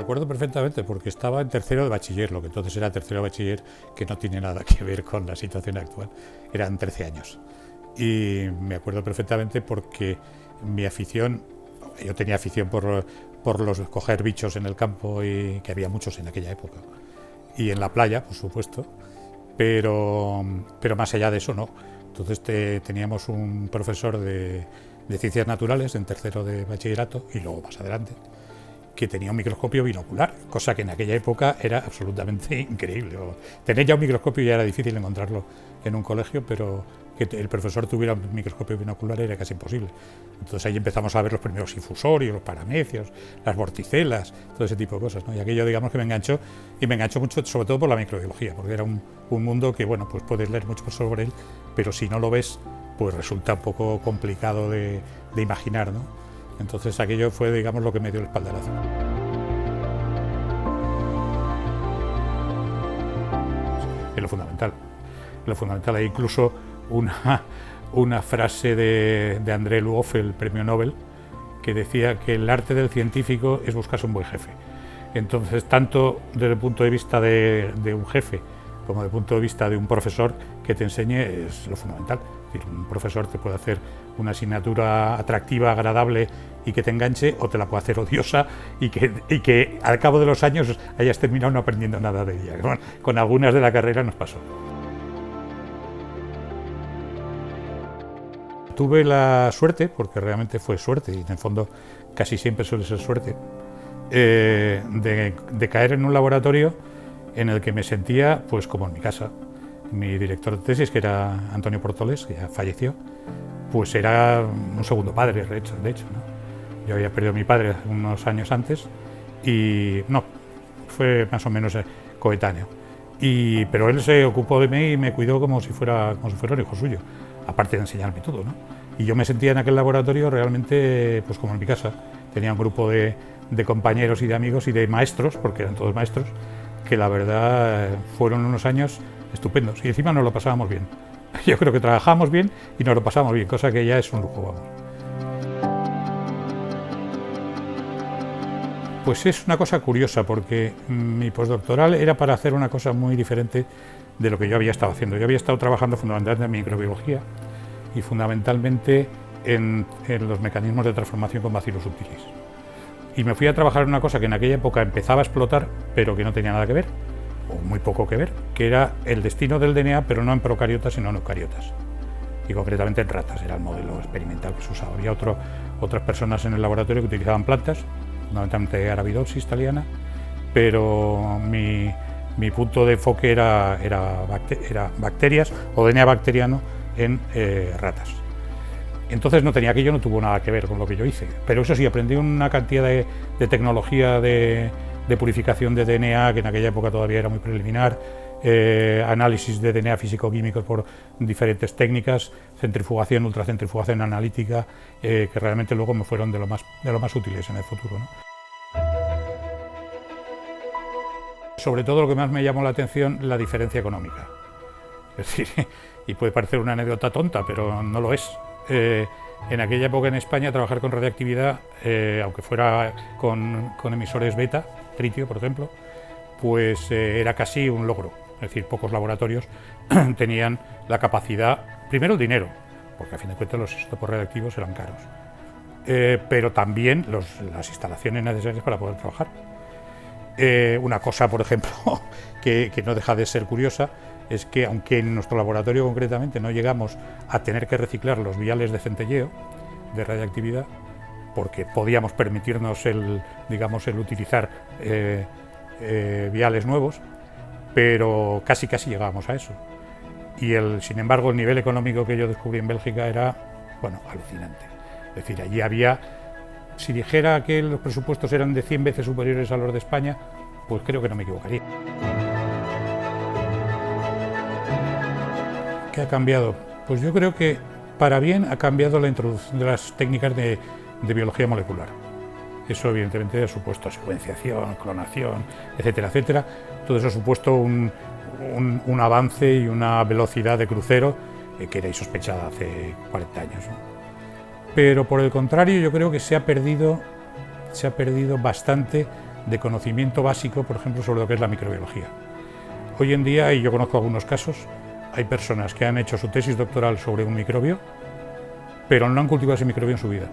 recuerdo perfectamente porque estaba en tercero de bachiller, lo que entonces era tercero de bachiller, que no tiene nada que ver con la situación actual. Eran 13 años. Y me acuerdo perfectamente porque mi afición, yo tenía afición por los coger bichos en el campo, y que había muchos en aquella época. Y en la playa, por supuesto, pero más allá de eso no. Entonces teníamos un profesor de ciencias naturales en tercero de bachillerato y luego más adelante, que tenía un microscopio binocular, cosa que en aquella época era absolutamente increíble. Tener ya un microscopio ya era difícil encontrarlo en un colegio, pero que el profesor tuviera un microscopio binocular era casi imposible. Entonces ahí empezamos a ver los primeros infusorios, los paramecios, las vorticelas, todo ese tipo de cosas, ¿no? Y aquello, digamos, que me enganchó, y me enganchó mucho, sobre todo por la microbiología, porque era un mundo que, bueno, pues puedes leer mucho sobre él, pero si no lo ves, pues resulta un poco complicado de imaginar, ¿no? Entonces aquello fue, digamos, lo que me dio el espaldarazo. Es lo fundamental. Lo fundamental, hay incluso una frase de André Luoff, el premio Nobel, que decía que el arte del científico es buscarse un buen jefe. Entonces, tanto desde el punto de vista de un jefe como desde el punto de vista de un profesor que te enseñe, es lo fundamental. Es decir, un profesor te puede hacer una asignatura atractiva, agradable y que te enganche, o te la puede hacer odiosa y que al cabo de los años hayas terminado no aprendiendo nada de ella. Bueno, con algunas de la carrera nos pasó. Tuve la suerte, porque realmente fue suerte, y en el fondo casi siempre suele ser suerte, de caer en un laboratorio en el que me sentía pues como en mi casa. Mi director de tesis, que era Antonio Portoles, que ya falleció, pues era un segundo padre, de hecho, ¿no? Yo había perdido a mi padre unos años antes y no, fue más o menos coetáneo. Pero él se ocupó de mí y me cuidó como si fuera un hijo suyo, aparte de enseñarme todo, ¿no? Y yo me sentía en aquel laboratorio realmente pues como en mi casa. Tenía un grupo de compañeros y de amigos y de maestros, porque eran todos maestros, que la verdad fueron unos años estupendos, y encima nos lo pasábamos bien. Yo creo que trabajábamos bien y nos lo pasábamos bien, cosa que ya es un lujo, vamos. Pues es una cosa curiosa, porque mi postdoctoral era para hacer una cosa muy diferente de lo que yo había estado haciendo. Yo había estado trabajando fundamentalmente en microbiología y fundamentalmente en los mecanismos de transformación con Bacillus subtilis. Y me fui a trabajar en una cosa que en aquella época empezaba a explotar, pero que no tenía nada que ver, o muy poco que ver, que era el destino del DNA, pero no en procariotas, sino en eucariotas. Y concretamente en ratas, era el modelo experimental que se usaba. Había otras personas en el laboratorio que utilizaban plantas, fundamentalmente Arabidopsis thaliana, pero mi punto de enfoque era bacterias o DNA bacteriano en ratas. Entonces no tenía aquello, no tuvo nada que ver con lo que yo hice. Pero eso sí, aprendí una cantidad de tecnología de purificación de DNA, que en aquella época todavía era muy preliminar, análisis de DNA físico-químicos por diferentes técnicas, centrifugación, ultracentrifugación analítica, que realmente luego me fueron de lo más útiles en el futuro, ¿no? Sobre todo lo que más me llamó la atención, la diferencia económica. Es decir, y puede parecer una anécdota tonta, pero no lo es. En aquella época en España trabajar con radiactividad, aunque fuera con emisores beta, tritio por ejemplo, pues era casi un logro. Es decir, pocos laboratorios tenían la capacidad, primero el dinero, porque a fin de cuentas los isótopos radiactivos eran caros, pero también las instalaciones necesarias para poder trabajar. Una cosa, por ejemplo, que no deja de ser curiosa, es que aunque en nuestro laboratorio concretamente no llegamos a tener que reciclar los viales de centelleo de radiactividad, porque podíamos permitirnos el utilizar viales nuevos, pero casi llegábamos a eso. Y sin embargo, el nivel económico que yo descubrí en Bélgica era, bueno, alucinante. Es decir, allí había, si dijera que los presupuestos eran de 100 veces superiores a los de España, pues creo que no me equivocaría. ¿Qué ha cambiado? Pues yo creo que para bien ha cambiado la introducción de las técnicas de biología molecular. Eso evidentemente ha supuesto secuenciación, clonación, etcétera, etcétera. Todo eso ha supuesto un avance y una velocidad de crucero que era insospechada hace 40 años, ¿no? Pero por el contrario, yo creo que se ha perdido bastante de conocimiento básico, por ejemplo, sobre lo que es la microbiología. Hoy en día, y yo conozco algunos casos, hay personas que han hecho su tesis doctoral sobre un microbio, pero no han cultivado ese microbio en su vida.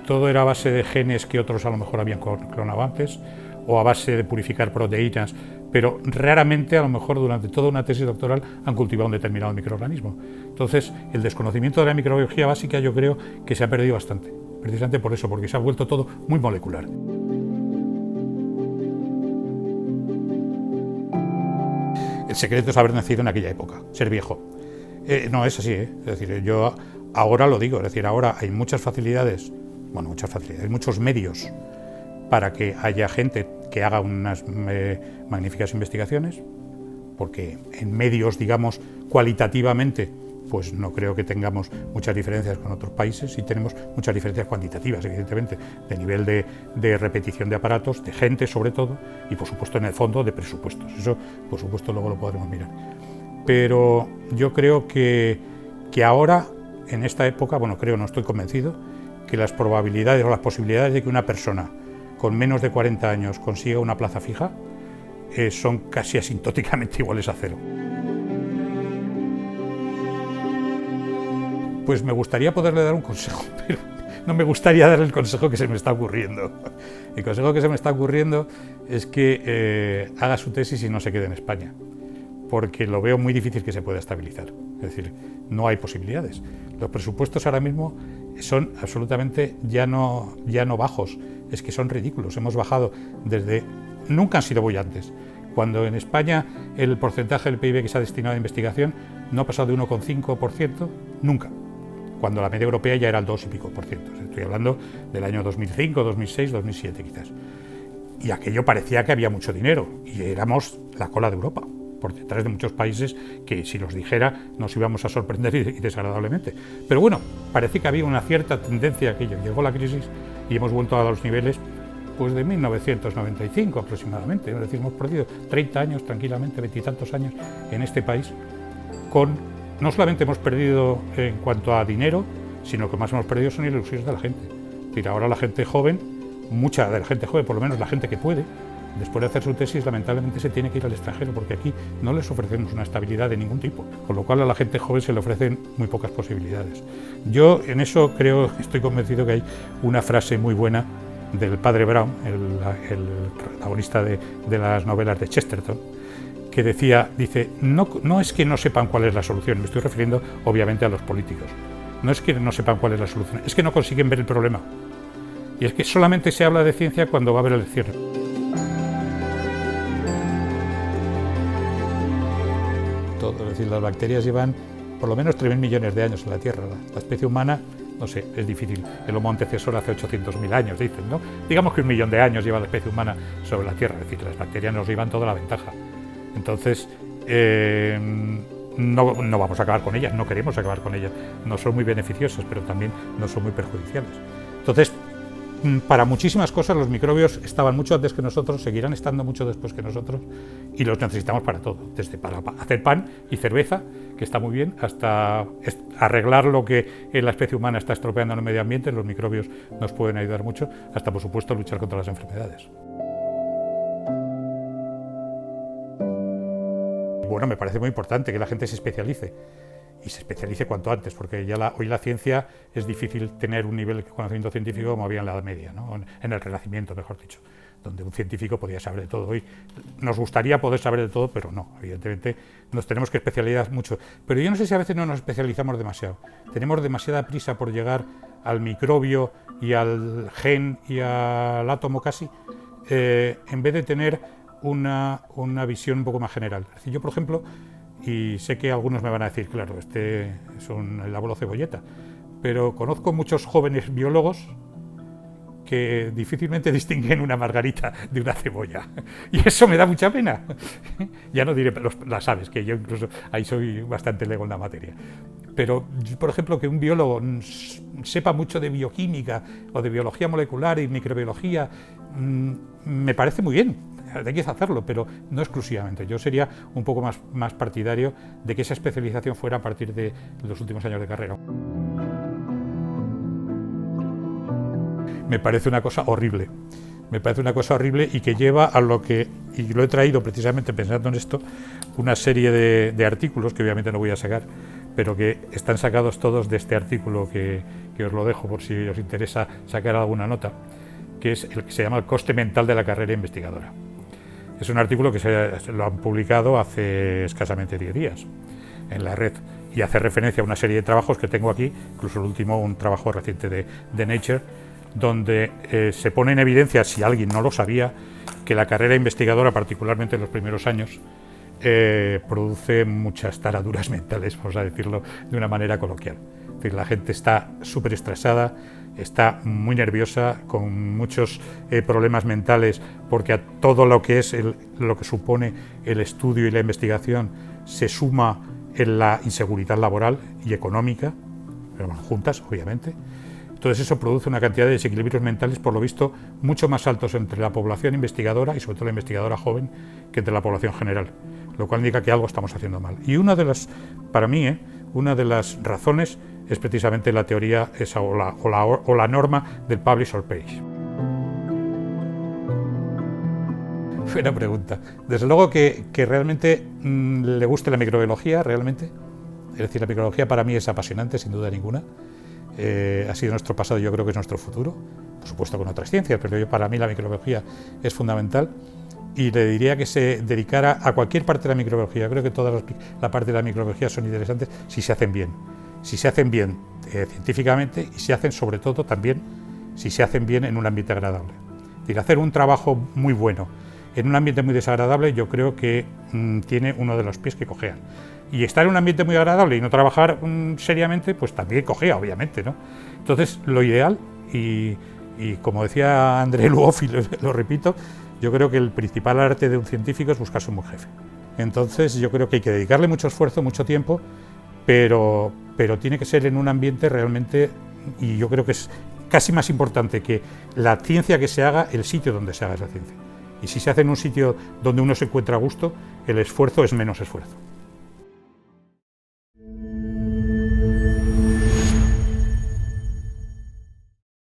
Todo era a base de genes que otros a lo mejor habían clonado antes, o a base de purificar proteínas, pero raramente, a lo mejor durante toda una tesis doctoral, han cultivado un determinado microorganismo. Entonces, el desconocimiento de la microbiología básica yo creo que se ha perdido bastante, precisamente por eso, porque se ha vuelto todo muy molecular. El secreto es haber nacido en aquella época, ser viejo. No es así, es decir, yo ahora lo digo, es decir, ahora hay muchas facilidades, hay muchos medios para que haya gente que haga unas magníficas investigaciones, porque en medios, digamos, cualitativamente, pues no creo que tengamos muchas diferencias con otros países, y tenemos muchas diferencias cuantitativas, evidentemente, de nivel de repetición de aparatos, de gente sobre todo, y por supuesto en el fondo de presupuestos. Eso, por supuesto, luego lo podremos mirar. Pero yo creo que ahora, en esta época, no estoy convencido, que las probabilidades o las posibilidades de que una persona con menos de 40 años consiga una plaza fija son casi asintóticamente iguales a cero. Pues me gustaría poderle dar un consejo, pero no me gustaría darle el consejo que se me está ocurriendo. El consejo que se me está ocurriendo es que haga su tesis y no se quede en España, porque lo veo muy difícil que se pueda estabilizar. Es decir, no hay posibilidades. Los presupuestos ahora mismo son absolutamente ya no bajos, es que son ridículos. Hemos bajado desde... Nunca han sido bollantes. Cuando en España el porcentaje del PIB que se ha destinado a investigación no ha pasado de 1,5%, nunca. Cuando la media europea ya era el 2 y pico por ciento. Estoy hablando del año 2005, 2006, 2007 quizás. Y aquello parecía que había mucho dinero y éramos la cola de Europa, por detrás de muchos países que, si los dijera, nos íbamos a sorprender y desagradablemente. Pero bueno, parece que había una cierta tendencia a aquello. Llegó la crisis y hemos vuelto a los niveles pues de 1995 aproximadamente. Es decir, hemos perdido 30 años tranquilamente, 20 y tantos años en este país. No solamente hemos perdido en cuanto a dinero, sino que más hemos perdido son ilusiones de la gente. Es decir, ahora la gente joven, mucha de la gente joven, por lo menos la gente que puede, después de hacer su tesis, lamentablemente se tiene que ir al extranjero, porque aquí no les ofrecemos una estabilidad de ningún tipo, con lo cual a la gente joven se le ofrecen muy pocas posibilidades. Yo en eso estoy convencido que hay una frase muy buena del padre Brown, el protagonista de las novelas de Chesterton, que dice, no es que no sepan cuál es la solución, me estoy refiriendo obviamente a los políticos, no es que no sepan cuál es la solución, es que no consiguen ver el problema. Y es que solamente se habla de ciencia cuando va a haber elecciones. Es decir, las bacterias llevan por lo menos 3.000 millones de años en la Tierra. La especie humana, no sé, es difícil. El Homo antecesor hace 800.000 años, dicen, ¿no? Digamos que 1 millón de años lleva la especie humana sobre la Tierra. Es decir, las bacterias nos llevan toda la ventaja. Entonces, no vamos a acabar con ellas, no queremos acabar con ellas. No son muy beneficiosas, pero también no son muy perjudiciales. Entonces, para muchísimas cosas los microbios estaban mucho antes que nosotros, seguirán estando mucho después que nosotros, y los necesitamos para todo, desde para hacer pan y cerveza, que está muy bien, hasta arreglar lo que en la especie humana está estropeando en el medio ambiente. Los microbios nos pueden ayudar mucho, hasta por supuesto luchar contra las enfermedades. Bueno, me parece muy importante que la gente se especialice, y se especialice cuanto antes, porque ya hoy la ciencia es difícil tener un nivel de conocimiento científico como había en la Edad Media, ¿no? En el Renacimiento, mejor dicho, donde un científico podía saber de todo. Hoy nos gustaría poder saber de todo, pero no, evidentemente nos tenemos que especializar mucho. Pero yo no sé si a veces no nos especializamos demasiado. Tenemos demasiada prisa por llegar al microbio y al gen y al átomo casi, en vez de tener una visión un poco más general. Es decir, yo, por ejemplo, y sé que algunos me van a decir, claro, este es el abuelo cebolleta, pero conozco muchos jóvenes biólogos que difícilmente distinguen una margarita de una cebolla, y eso me da mucha pena. Ya no diré las aves, que yo incluso ahí soy bastante lego en la materia, pero por ejemplo, que un biólogo sepa mucho de bioquímica o de biología molecular y microbiología, me parece muy bien. Hay que hacerlo, pero no exclusivamente. Yo sería un poco más partidario de que esa especialización fuera a partir de los últimos años de carrera. Me parece una cosa horrible Me parece una cosa horrible y que lleva a lo que, y lo he traído precisamente pensando en esto, una serie de artículos que obviamente no voy a sacar, pero que están sacados todos de este artículo que os lo dejo por si os interesa sacar alguna nota, que es el que se llama El coste mental de la carrera investigadora. Es un artículo que lo han publicado hace escasamente 10 días en la red y hace referencia a una serie de trabajos que tengo aquí, incluso el último, un trabajo reciente de Nature, donde se pone en evidencia, si alguien no lo sabía, que la carrera investigadora, particularmente en los primeros años, produce muchas taraduras mentales, vamos a decirlo de una manera coloquial. Es decir, la gente está súper estresada, está muy nerviosa, con muchos problemas mentales, porque a todo lo que es lo que supone el estudio y la investigación se suma en la inseguridad laboral y económica, pero van juntas, obviamente. Entonces eso produce una cantidad de desequilibrios mentales, por lo visto, mucho más altos entre la población investigadora y sobre todo la investigadora joven que entre la población general, lo cual indica que algo estamos haciendo mal. Y para mí, una de las razones es precisamente la teoría esa o la norma del publish or perish. Buena pregunta. Desde luego que realmente le guste la microbiología, realmente. Es decir, la microbiología para mí es apasionante, sin duda ninguna. Ha sido nuestro pasado, yo creo que es nuestro futuro, por supuesto con otras ciencias, pero para mí la microbiología es fundamental y le diría que se dedicara a cualquier parte de la microbiología. Yo creo que todas las partes de la microbiología son interesantes si se hacen bien. Si se hacen bien científicamente y se hacen sobre todo también si se hacen bien en un ambiente agradable. Es decir, hacer un trabajo muy bueno en un ambiente muy desagradable yo creo que tiene uno de los pies que cojean. Y estar en un ambiente muy agradable y no trabajar seriamente, pues también cojea, obviamente, ¿no? Entonces, lo ideal, y como decía André Luoff, y lo repito, yo creo que el principal arte de un científico es buscarse un buen jefe. Entonces, yo creo que hay que dedicarle mucho esfuerzo, mucho tiempo, pero tiene que ser en un ambiente realmente, y yo creo que es casi más importante que la ciencia que se haga, el sitio donde se haga esa ciencia. Y si se hace en un sitio donde uno se encuentra a gusto, el esfuerzo es menos esfuerzo.